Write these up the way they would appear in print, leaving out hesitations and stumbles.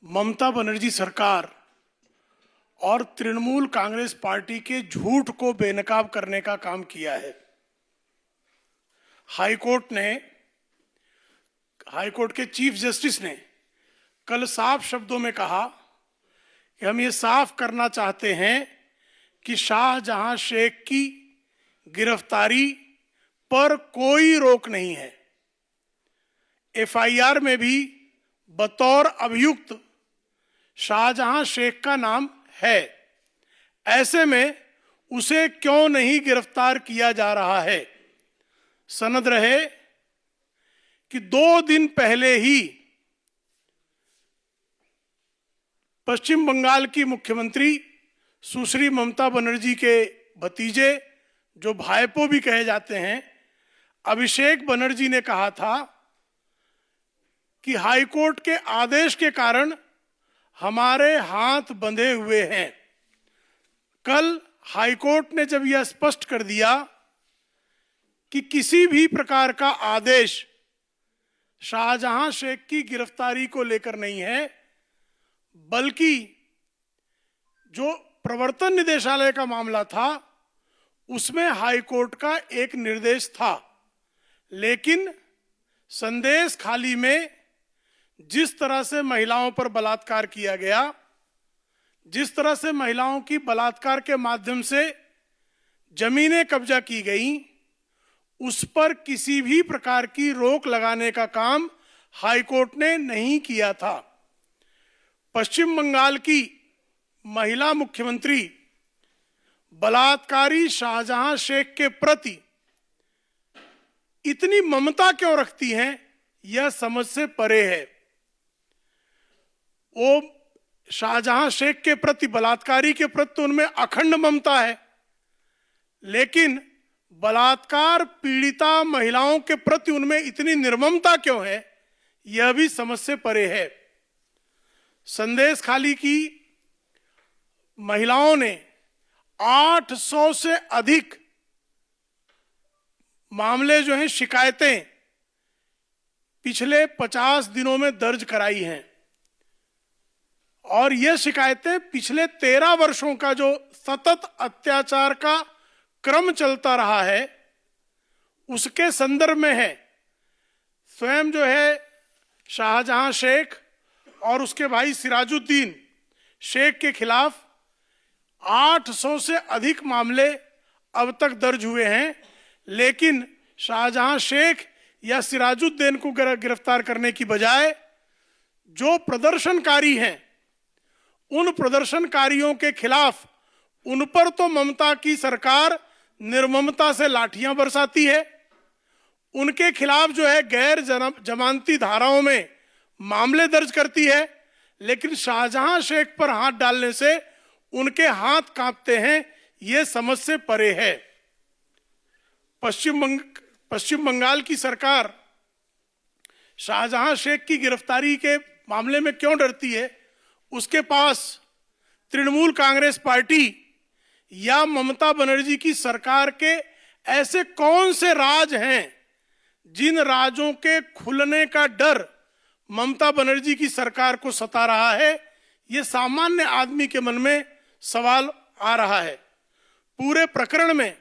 ममता बनर्जी सरकार और तृणमूल कांग्रेस पार्टी के झूठ को बेनकाब करने का काम किया है। हाईकोर्ट के चीफ जस्टिस ने कल साफ शब्दों में कहा कि हम ये साफ करना चाहते हैं कि शाहजहां शेख की गिरफ्तारी पर कोई रोक नहीं है। एफआईआर में भी बतौर अभियुक्त शाहजहां शेख का नाम है। ऐसे में उसे क्यों नहीं गिरफ्तार किया जा रहा है? सनद रहे कि 2 दिन पहले ही पश्चिम बंगाल की मुख्यमंत्री सुश्री ममता बनर्जी के भतीजे, जो भाईपो भी कहे जाते हैं, अभिषेक बनर्जी ने कहा था कि हाईकोर्ट के आदेश के कारण हमारे हाथ बंधे हुए हैं। कल हाईकोर्ट ने जब यह स्पष्ट कर दिया कि किसी भी प्रकार का आदेश शाहजहां शेख की गिरफ्तारी को लेकर नहीं है, बल्कि जो प्रवर्तन निदेशालय का मामला था उसमें हाईकोर्ट का एक निर्देश था, लेकिन संदेश खाली में जिस तरह से महिलाओं पर बलात्कार किया गया, जिस तरह से महिलाओं की बलात्कार के माध्यम से जमीनें कब्जा की गई, उस पर किसी भी प्रकार की रोक लगाने का काम हाईकोर्ट ने नहीं किया था। पश्चिम बंगाल की महिला मुख्यमंत्री बलात्कारी शाहजहां शेख के प्रति इतनी ममता क्यों रखती हैं, यह समझ से परे है। वो शाहजहां शेख के प्रति, बलात्कारी के प्रति उनमें अखंड ममता है, लेकिन बलात्कार पीड़िता महिलाओं के प्रति उनमें इतनी निर्ममता क्यों है, यह भी समझ से परे है। संदेश खाली की महिलाओं ने 800 से अधिक मामले जो हैं, शिकायतें पिछले 50 दिनों में दर्ज कराई हैं, और यह शिकायतें पिछले 13 वर्षों का जो सतत अत्याचार का क्रम चलता रहा है उसके संदर्भ में है। स्वयं जो है शाहजहां शेख और उसके भाई सिराजुद्दीन शेख के खिलाफ 800 से अधिक मामले अब तक दर्ज हुए हैं, लेकिन शाहजहां शेख या सिराजुद्दीन को गिरफ्तार करने की बजाय जो प्रदर्शनकारी हैं, उन प्रदर्शनकारियों के खिलाफ उन पर तो ममता की सरकार निर्ममता से लाठियां बरसाती है, उनके खिलाफ जो है गैर जमानती धाराओं में मामले दर्ज करती है, लेकिन शाहजहां शेख पर हाथ डालने से उनके हाथ कांपते हैं, ये समझ से परे है। पश्चिम बंगाल की सरकार शाहजहां शेख की गिरफ्तारी के मामले में क्यों डरती है? उसके पास तृणमूल कांग्रेस पार्टी या ममता बनर्जी की सरकार के ऐसे कौन से राज हैं जिन राजों के खुलने का डर ममता बनर्जी की सरकार को सता रहा है? ये सामान्य आदमी के मन में सवाल आ रहा है। पूरे प्रकरण में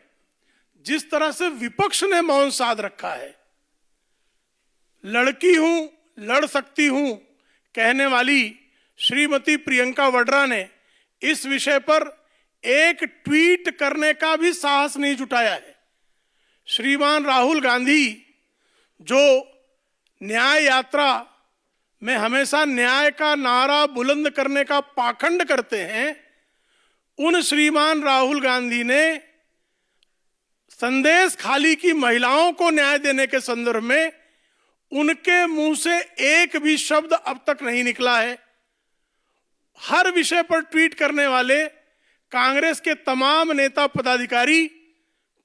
जिस तरह से विपक्ष ने मौन साध रखा है, लड़की हूं, लड़ सकती हूं कहने वाली श्रीमती प्रियंका वाड्रा ने इस विषय पर एक ट्वीट करने का भी साहस नहीं जुटाया है। श्रीमान राहुल गांधी, जो न्याय यात्रा में हमेशा न्याय का नारा बुलंद करने का पाखंड करते हैं, उन श्रीमान राहुल गांधी ने संदेश खाली की महिलाओं को न्याय देने के संदर्भ में उनके मुंह से एक भी शब्द अब तक नहीं निकला है। हर विषय पर ट्वीट करने वाले कांग्रेस के तमाम नेता पदाधिकारी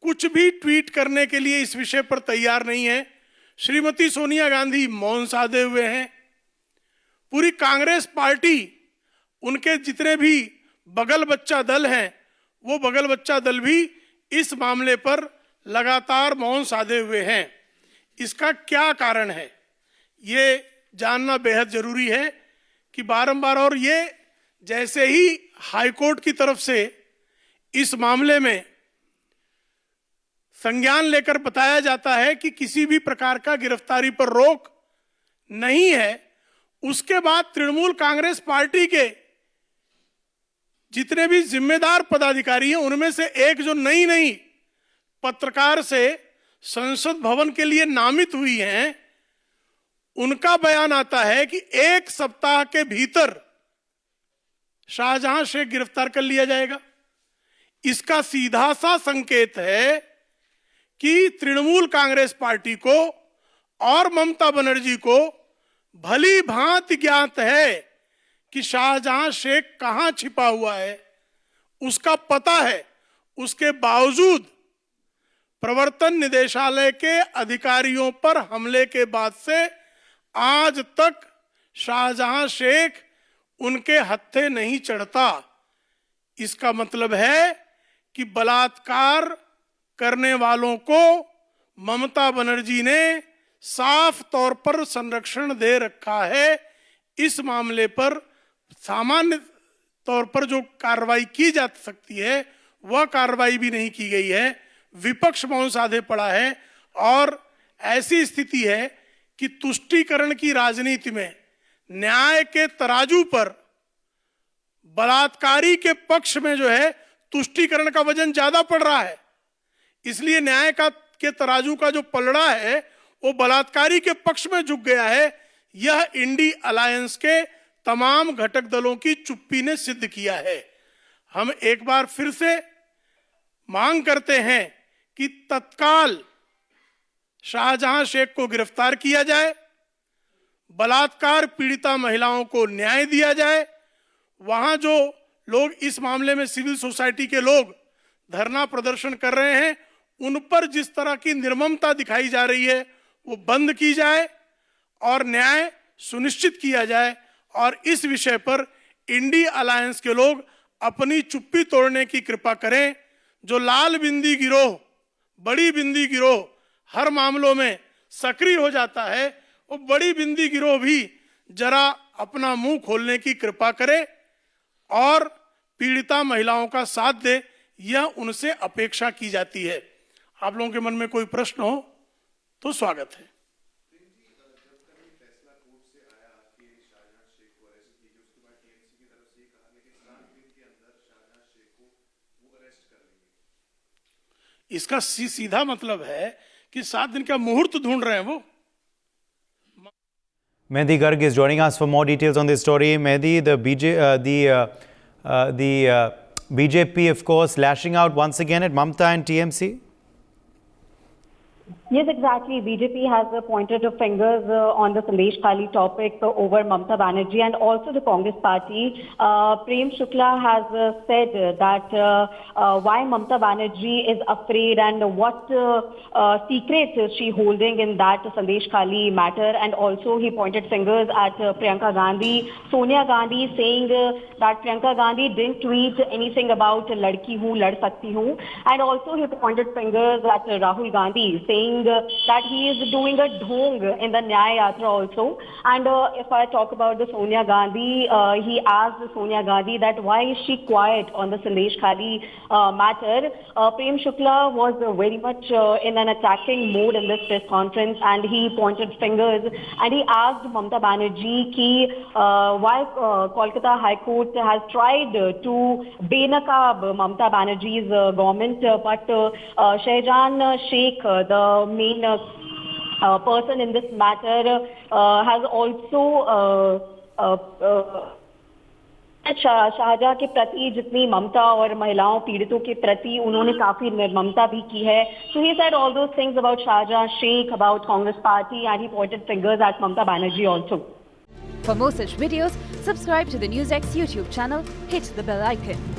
कुछ भी ट्वीट करने के लिए इस विषय पर तैयार नहीं है। श्रीमती सोनिया गांधी मौन साधे हुए हैं। पूरी कांग्रेस पार्टी, उनके जितने भी बगल बच्चा दल हैं, वो बगल बच्चा दल भी इस मामले पर लगातार मौन साधे हुए हैं। इसका क्या कारण है, ये जानना बेहद जरूरी है। कि बारंबार, और ये जैसे ही हाईकोर्ट की तरफ से इस मामले में संज्ञान लेकर बताया जाता है कि किसी भी प्रकार का गिरफ्तारी पर रोक नहीं है, उसके बाद तृणमूल कांग्रेस पार्टी के जितने भी जिम्मेदार पदाधिकारी हैं उनमें से एक जो नई पत्रकार से संसद भवन के लिए नामित हुई हैं, उनका बयान आता है कि 1 सप्ताह के भीतर शाहजहां शेख गिरफ्तार कर लिया जाएगा। इसका सीधा सा संकेत है कि तृणमूल कांग्रेस पार्टी को और ममता बनर्जी को भली भांति ज्ञात है कि शाहजहां शेख कहां छिपा हुआ है, उसका पता है। उसके बावजूद प्रवर्तन निदेशालय के अधिकारियों पर हमले के बाद से आज तक शाहजहां शेख उनके हत्थे नहीं चढ़ता। इसका मतलब है कि बलात्कार करने वालों को ममता बनर्जी ने साफ तौर पर संरक्षण दे रखा है। इस मामले पर सामान्य तौर पर जो कार्रवाई की जा सकती है वह कार्रवाई भी नहीं की गई है। विपक्ष मौन साधे पड़ा है और ऐसी स्थिति है कि तुष्टीकरण की राजनीति में न्याय के तराजू पर बलात्कारी के पक्ष में जो है तुष्टीकरण का वजन ज्यादा पड़ रहा है। इसलिए न्याय के तराजू का जो पलड़ा है वो बलात्कारी के पक्ष में झुक गया है। यह इंडी अलायंस के तमाम घटक दलों की चुप्पी ने सिद्ध किया है। हम एक बार फिर से मांग करते हैं कि तत्काल शाहजहां शेख को गिरफ्तार किया जाए, बलात्कार पीड़िता महिलाओं को न्याय दिया जाए। वहां जो लोग इस मामले में सिविल सोसाइटी के लोग धरना प्रदर्शन कर रहे हैं, उन पर जिस तरह की निर्ममता दिखाई जा रही है वो बंद की जाए और न्याय सुनिश्चित किया जाए। और इस विषय पर इंडी अलायंस के लोग अपनी चुप्पी तोड़ने की कृपा करें। जो लाल बिंदी गिरोह, बड़ी बिंदी गिरोह हर मामलों में सक्रिय हो जाता है, वो बड़ी बिंदी गिरोह भी जरा अपना मुंह खोलने की कृपा करे और पीड़िता महिलाओं का साथ दे, यह उनसे अपेक्षा की जाती है। आप लोगों के मन में कोई प्रश्न हो तो स्वागत है। इसका सीधा मतलब है कि 7 दिन का मुहूर्त ढूंढ रहे हैं वो। Mehdi Garg is joining us for more details on this story. Mehdi, the BJP, of course, lashing out once again at Mamta and TMC. Yes, exactly. BJP has pointed the fingers on the Sandesh Khali topic over Mamta Banerjee and also the Congress party. Prem Shukla has said that why Mamta Banerjee is afraid and what secrets is she holding in that Sandesh Khali matter. And also he pointed fingers at Priyanka Gandhi, Sonia Gandhi, saying that Priyanka Gandhi didn't tweet anything about Ladki Hoon, Lad Sakti Hoon. And also he pointed fingers at Rahul Gandhi, saying that he is doing a dhong in the Nyaya Yatra also. And if I talk about the Sonia Gandhi, he asked Sonia Gandhi that why is she quiet on the Sandesh Khali matter. Prem Shukla was very much in an attacking mode in this press conference, and he pointed fingers and he asked Mamta Banerjee ki why Kolkata High Court has tried to benakab Mamta Banerjee's government, but Shahjahan Sheikh, the main person in this matter, has also Shahjahan के प्रति जितनी ममता और महिलाओं पीड़ितों के प्रति उन्होंने काफी निर्ममता भी की है. So he said all those things about Shahjahan Sheikh, about Congress party, and he pointed fingers at Mamta Banerjee also. For more such videos, subscribe to the NewsX YouTube channel, hit the bell icon.